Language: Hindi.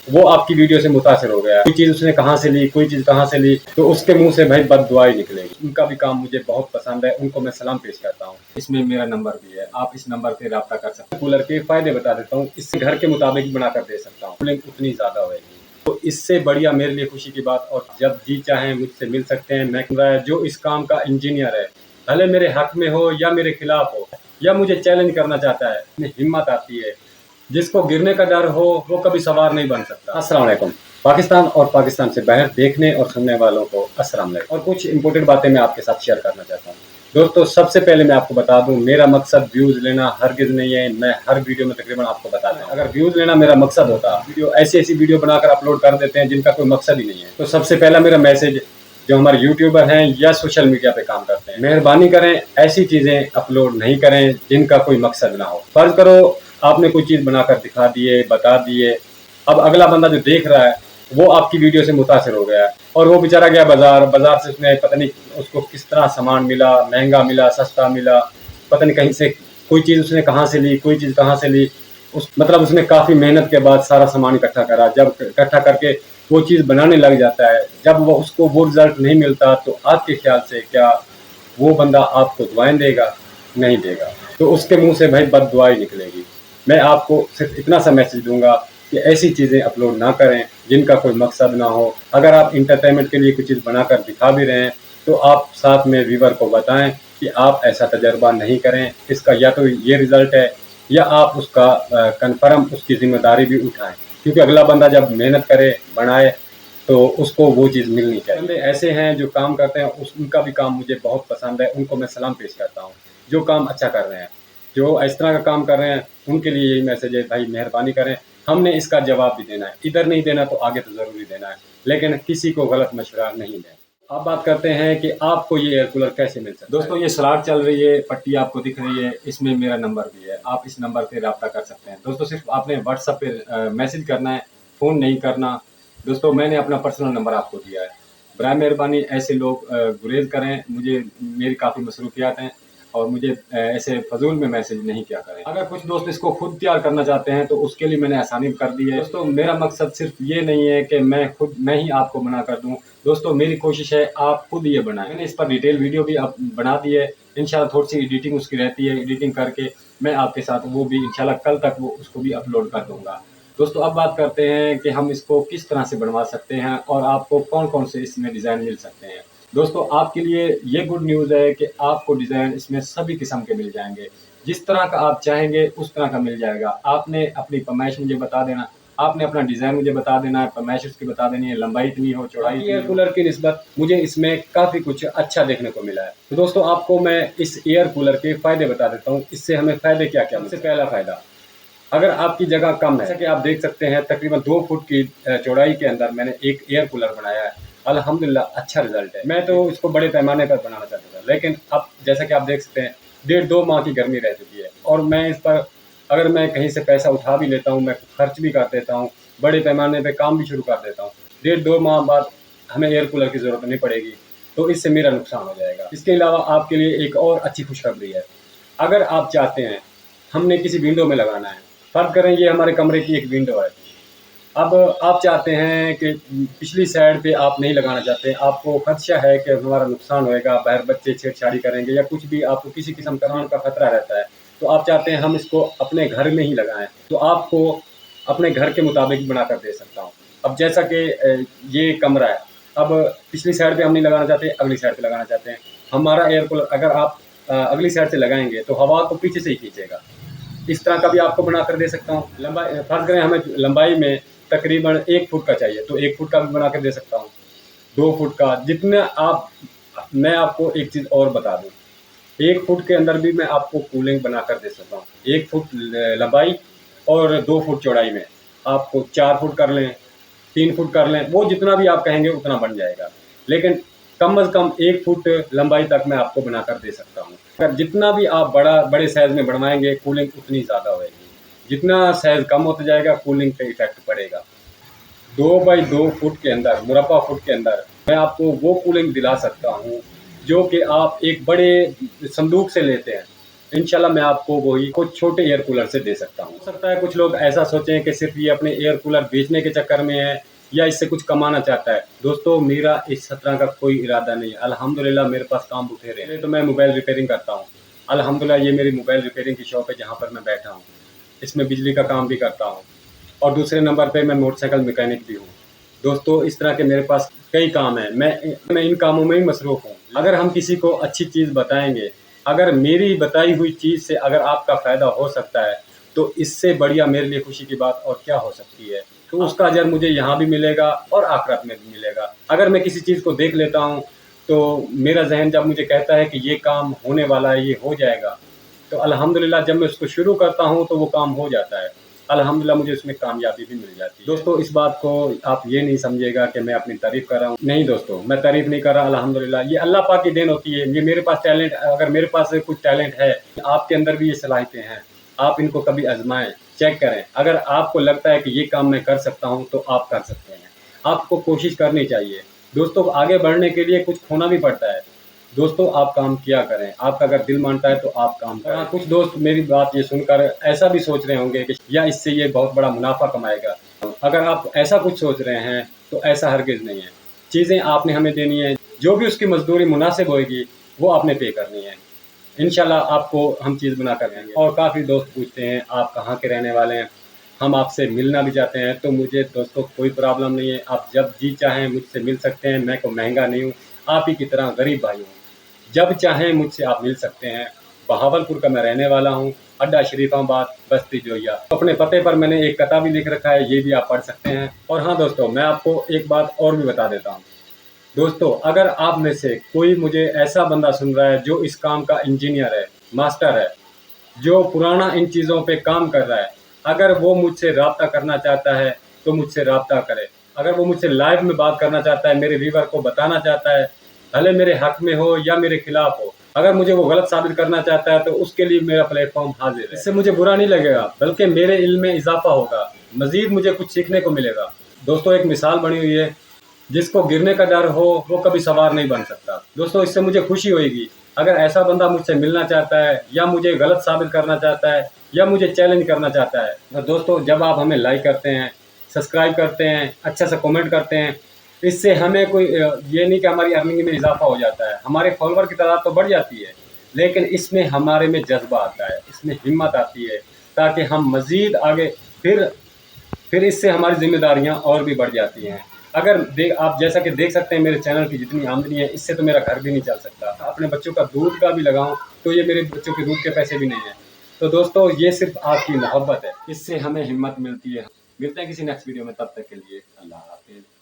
वो आपकी वीडियो से मुतासिर हो गया, कोई चीज़ उसने कहाँ से ली, कोई चीज़ कहाँ से ली, तो उसके मुंह से भाई बददुआ ही निकलेगी। उनका भी काम मुझे बहुत पसंद है, उनको मैं सलाम पेश करता हूँ। इसमें मेरा नंबर भी है, आप इस नंबर पे राब्ता कर सकते हैं। कूलर के फायदे बता देता हूँ, इससे घर के मुताबिक बनाकर दे सकता हूँ, कूलिंग उतनी ज़्यादा होगी। तो इससे बढ़िया मेरे लिए खुशी की बात, और जब जी चाहें मुझसे मिल सकते हैं। मैं जो इस काम का इंजीनियर है, भले मेरे हक में हो या मेरे खिलाफ हो, या मुझे चैलेंज करना चाहता है, में हिम्मत आती है। जिसको गिरने का डर हो वो कभी सवार नहीं बन सकता। अस्सलाम वालेकुम। पाकिस्तान और पाकिस्तान से बाहर देखने और सुनने वालों को अस्सलाम वालेकुम। और कुछ इंपॉर्टेंट बातें मैं आपके साथ शेयर करना चाहता हूँ। दोस्तों, सबसे पहले मैं आपको बता दूं, मेरा मकसद व्यूज लेना हरगिज नहीं है। मैं हर वीडियो में तकरीबन आपको बताता हूँ, अगर व्यूज लेना मेरा मकसद होता, वीडियो ऐसी वीडियो बनाकर अपलोड कर देते हैं जिनका कोई मकसद ही नहीं है। तो सबसे पहला मेरा मैसेज जो हमारे यूट्यूबर हैं या सोशल मीडिया पे काम करते हैं, मेहरबानी करें ऐसी चीजें अपलोड नहीं करें जिनका कोई मकसद ना हो। फर्ज करो आपने कोई चीज बनाकर दिखा दिए, बता दिए, अब अगला बंदा जो देख रहा है वो आपकी वीडियो से मुतासिर हो गया, और वो बेचारा गया बाजार से उसने पता नहीं उसको किस तरह सामान मिला, महंगा मिला, सस्ता मिला, पता नहीं कहीं से कोई चीज उसने कहाँ से ली, कोई चीज कहाँ से ली, मतलब उसने काफी मेहनत के बाद सारा सामान इकट्ठा करा। जब इकट्ठा करके वो चीज बनाने लग जाता है, जब वो उसको वो रिजल्ट नहीं मिलता, तो आपके ख्याल से क्या वो बंदा आपको दुआएं देगा? नहीं देगा। तो उसके मुंह से भाई बददुआ ही निकलेगी। मैं आपको सिर्फ इतना सा मैसेज दूंगा कि ऐसी चीज़ें अपलोड ना करें जिनका कोई मकसद ना हो। अगर आप इंटरटेनमेंट के लिए कुछ चीज़ बनाकर दिखा भी रहे हैं, तो आप साथ में व्यूअर को बताएं कि आप ऐसा तजर्बा नहीं करें, इसका या तो ये रिजल्ट है, या आप उसका कन्फर्म उसकी जिम्मेदारी भी उठाएं, क्योंकि अगला बंदा जब मेहनत करे, बनाए, तो उसको वो चीज़ मिलनी चाहिए। बंदे ऐसे हैं जो काम करते हैं, उनका भी काम मुझे बहुत पसंद है, उनको मैं सलाम पेश करता हूँ। जो काम अच्छा कर रहे हैं, जो इस तरह का काम कर रहे हैं, उनके लिए यही मैसेज है, भाई मेहरबानी करें, हमने इसका जवाब भी देना है, इधर नहीं देना तो आगे तो ज़रूरी देना है, लेकिन किसी को गलत मशवरा नहीं दें। अब बात करते हैं कि आपको ये एयर कूलर कैसे मिल सकता है। दोस्तों, ये स्लाइड चल रही है, पट्टी आपको दिख रही है, इसमें मेरा नंबर भी है, आप इस नंबर पे रब्ता कर सकते हैं। दोस्तों, सिर्फ आपने व्हाट्सएप पे मैसेज करना है, फ़ोन नहीं करना। दोस्तों, मैंने अपना पर्सनल नंबर आपको दिया है, बराए मेहरबानी ऐसे लोग गुरेज करें, मुझे मेरी काफ़ी मसरूफियात हैं, और मुझे ऐसे फजूल में मैसेज नहीं किया करें। अगर कुछ दोस्त इसको खुद तैयार करना चाहते हैं तो उसके लिए मैंने आसानी कर दी है। दोस्तों, मेरा मकसद सिर्फ ये नहीं है कि मैं ही आपको बना कर दूं। दोस्तों, मेरी कोशिश है आप खुद ये बनाएं। मैंने इस पर डिटेल वीडियो भी अब बना दी है, इंशाल्लाह थोड़ी सी एडिटिंग उसकी रहती है, एडिटिंग करके मैं आपके साथ वो भी इंशाल्लाह कल तक वो उसको भी अपलोड कर दूंगा। दोस्तों, अब बात करते हैं कि हम इसको किस तरह से बनवा सकते हैं और आपको कौन कौन से इसमें डिज़ाइन मिल सकते हैं। दोस्तों, आपके लिए ये गुड न्यूज़ है कि आपको डिज़ाइन इसमें सभी किस्म के मिल जाएंगे, जिस तरह का आप चाहेंगे उस तरह का मिल जाएगा। आपने अपनी फरमाइश मुझे बता देना, आपने अपना डिज़ाइन मुझे बता देना है, फरमाइश उसकी बता देनी है, लंबाई इतनी हो, चौड़ाई एयर कूलर की निस्बत मुझे इसमें काफ़ी कुछ अच्छा देखने को मिला है। तो दोस्तों, आपको मैं इस एयर कूलर के फ़ायदे बता देता हूँ, इससे हमें फ़ायदे क्या क्या। सबसे पहला फ़ायदा, अगर आपकी जगह कम है, जैसा कि आप देख सकते हैं तकरीबन 2 फुट की चौड़ाई के अंदर मैंने एक एयर कूलर बनाया है। अल्हम्दुलिल्लाह अच्छा रिजल्ट है। मैं तो इसको बड़े पैमाने पर बनाना चाहता था, लेकिन अब जैसा कि आप देख सकते हैं 1.5-2 माह की गर्मी रह चुकी है, और मैं इस पर अगर मैं कहीं से पैसा उठा भी लेता हूँ, मैं खर्च भी कर देता हूँ, बड़े पैमाने पे काम भी शुरू कर देता हूँ, 1.5-2 माह बाद हमें एयर कूलर की ज़रूरत नहीं पड़ेगी, तो इससे मेरा नुकसान हो जाएगा। इसके अलावा आपके लिए एक और अच्छी खुशखबरी है। अगर आप चाहते हैं, हमने किसी विंडो में लगाना है, फर्ज करें ये हमारे कमरे की एक विंडो है, अब आप चाहते हैं कि पिछली साइड पे आप नहीं लगाना चाहते, आपको खदशा है कि हमारा नुकसान होएगा, बाहर बच्चे छेड़छाड़ी करेंगे या कुछ भी, आपको किसी किस्म का खतरा रहता है, तो आप चाहते हैं हम इसको अपने घर में ही लगाएं, तो आपको अपने घर के मुताबिक बना कर दे सकता हूँ। अब जैसा कि ये कमरा है, अब पिछली साइड पे हम नहीं लगाना चाहते, अगली साइड पे लगाना चाहते हैं। हमारा एयर कूलर अगर आप अगली साइड से लगाएंगे तो हवा को पीछे से ही खींचेगा। इस तरह का भी आपको बना कर दे सकता हूँ। लंबाई फर्ज करें हमें लंबाई में तकरीबन 1 फुट का चाहिए, तो 1 फुट का भी बना कर दे सकता हूँ, 2 फुट का, जितना आप। मैं आपको एक चीज़ और बता दूँ, 1 फुट के अंदर भी मैं आपको कूलिंग बना कर दे सकता हूँ। 1 फुट लंबाई और 2 फुट चौड़ाई में, आपको 4 फुट कर लें, 3 फुट कर लें, वो जितना भी आप कहेंगे उतना बन जाएगा, लेकिन कम से कम 1 फुट लंबाई तक मैं आपको बनाकर दे सकता हूँ। अगर जितना भी आप बड़े साइज़ में बनवाएंगे, कूलिंग उतनी ज़्यादा होएगी, जितना साइज़ कम होता जाएगा कूलिंग पे इफेक्ट पड़ेगा। 2 बाई 2 फुट के अंदर, मुरब्बा फुट के अंदर मैं आपको वो कूलिंग दिला सकता हूँ जो कि आप एक बड़े संदूक से लेते हैं, इंशाल्लाह मैं आपको वही कुछ छोटे एयर कूलर से दे सकता हूँ। हो सकता है कुछ लोग ऐसा सोचें कि सिर्फ ये अपने एयर कूलर बेचने के चक्कर में है या इससे कुछ कमाना चाहता है। दोस्तों मेरा इस तरह का कोई इरादा नहीं है। अल्हम्दुलिल्लाह मेरे पास काम बथेरे हैं। तो मैं मोबाइल रिपेयरिंग करता हूँ। अल्हम्दुलिल्लाह ये मेरी मोबाइल रिपेयरिंग की शॉप है जहाँ पर मैं बैठा हूँ। इसमें बिजली का काम भी करता हूँ और दूसरे नंबर पे मैं मोटरसाइकिल मैकेनिक भी हूँ। दोस्तों इस तरह के मेरे पास कई काम हैं। मैं इन कामों में ही मसरूफ़ हूँ। अगर हम किसी को अच्छी चीज़ बताएँगे, अगर मेरी बताई हुई चीज़ से अगर आपका फ़ायदा हो सकता है, तो इससे बढ़िया मेरे लिए खुशी की बात और क्या हो सकती है। तो उसका अजर मुझे यहाँ भी मिलेगा और आखिरत में भी मिलेगा। अगर मैं किसी चीज़ को देख लेता हूँ, तो मेरा ज़हन जब मुझे कहता है कि ये काम होने वाला है, ये हो जाएगा, तो अल्हम्दुलिल्लाह जब मैं उसको शुरू करता हूँ, तो वो काम हो जाता है। अल्हम्दुलिल्लाह मुझे उसमें कामयाबी भी मिल जाती है। दोस्तों इस बात को आप ये नहीं समझिएगा कि मैं अपनी तारीफ़ कर रहा हूँ। नहीं दोस्तों, मैं तारीफ़ नहीं कर रहा। अल्हम्दुलिल्लाह ये अल्लाह पाक की देन होती है। ये मेरे पास टैलेंट, अगर मेरे पास कुछ टैलेंट है, आपके अंदर भी ये सलाहियतें हैं। आप इनको कभी आज़माएँ, चेक करें। अगर आपको लगता है कि ये काम मैं कर सकता हूँ, तो आप कर सकते हैं। आपको कोशिश करनी चाहिए। दोस्तों आगे बढ़ने के लिए कुछ खोना भी पड़ता है। दोस्तों आप काम किया करें। आपका अगर दिल मानता है तो आप काम करें। हाँ, कुछ दोस्त मेरी बात ये सुनकर ऐसा भी सोच रहे होंगे कि या इससे ये बहुत बड़ा मुनाफ़ा कमाएगा। अगर आप ऐसा कुछ सोच रहे हैं, तो ऐसा हरगिज़ नहीं है। चीज़ें आपने हमें देनी है, जो भी उसकी मज़दूरी मुनासिब होएगी, वो आपने पे करनी है। इंशाल्लाह आपको हम चीज़ बना कर देंगे। और काफ़ी दोस्त पूछते हैं, आप कहाँ के रहने वाले हैं? हम आपसे मिलना भी चाहते हैं, तो मुझे दोस्तों कोई प्रॉब्लम नहीं है। आप जब जी चाहें मुझसे मिल सकते हैं। मैं कोई महँगा नहीं हूँ, आप ही की तरह गरीब भाई हूँ। जब चाहें मुझसे आप मिल सकते हैं। बहावलपुर का मैं रहने वाला हूँ, अड्डा शरीफाबाद, बस्ती जोइया। अपने पते पर मैंने एक कता भी लिख रखा है, ये भी आप पढ़ सकते हैं। और हाँ दोस्तों, मैं आपको एक बात और भी बता देता हूँ। दोस्तों अगर आप में से कोई मुझे ऐसा बंदा सुन रहा है जो इस काम का इंजीनियर है, मास्टर है, जो पुराना इन चीज़ों पे काम कर रहा है, अगर वो मुझसे राब्ता करना चाहता है, तो मुझसे राब्ता करे। अगर वो मुझसे लाइव में बात करना चाहता है, मेरे व्यूअर को बताना चाहता है, भले मेरे हक में हो या मेरे खिलाफ हो, अगर मुझे वो गलत साबित करना चाहता है, तो उसके लिए मेरा प्लेटफॉर्म हाजिर है। इससे मुझे बुरा नहीं लगेगा, बल्कि मेरे इल्म में इजाफा होगा, मजीद मुझे कुछ सीखने को मिलेगा। दोस्तों एक मिसाल बनी हुई है, जिसको गिरने का डर हो वो कभी सवार नहीं बन सकता। दोस्तों इससे मुझे खुशी होगी। अगर ऐसा बंदा मुझसे मिलना चाहता है, या मुझे गलत साबित करना चाहता है, या मुझे चैलेंज करना चाहता है, तो दोस्तों जब आप हमें लाइक करते हैं, सब्सक्राइब करते हैं, अच्छा सा कमेंट करते हैं, इससे हमें कोई ये नहीं कि हमारी अर्निंग में इजाफा हो जाता है। हमारे फॉलोअर की तादाद तो बढ़ जाती है, लेकिन इसमें हमारे में जज्बा आता है, इसमें हिम्मत आती है, ताकि हम मज़ीद आगे फिर इससे हमारी ज़िम्मेदारियाँ और भी बढ़ जाती हैं। अगर आप जैसा कि देख सकते हैं मेरे चैनल की जितनी आमदनी है, इससे तो मेरा घर भी नहीं चल सकता। अपने बच्चों का दूध का भी लगाऊं तो ये मेरे बच्चों के दूध के पैसे भी नहीं हैं। तो दोस्तों ये सिर्फ आपकी मोहब्बत है, इससे हमें हिम्मत मिलती है। मिलते हैं किसी नेक्स्ट वीडियो में, तब तक के लिए अल्लाह हाफ़िज़।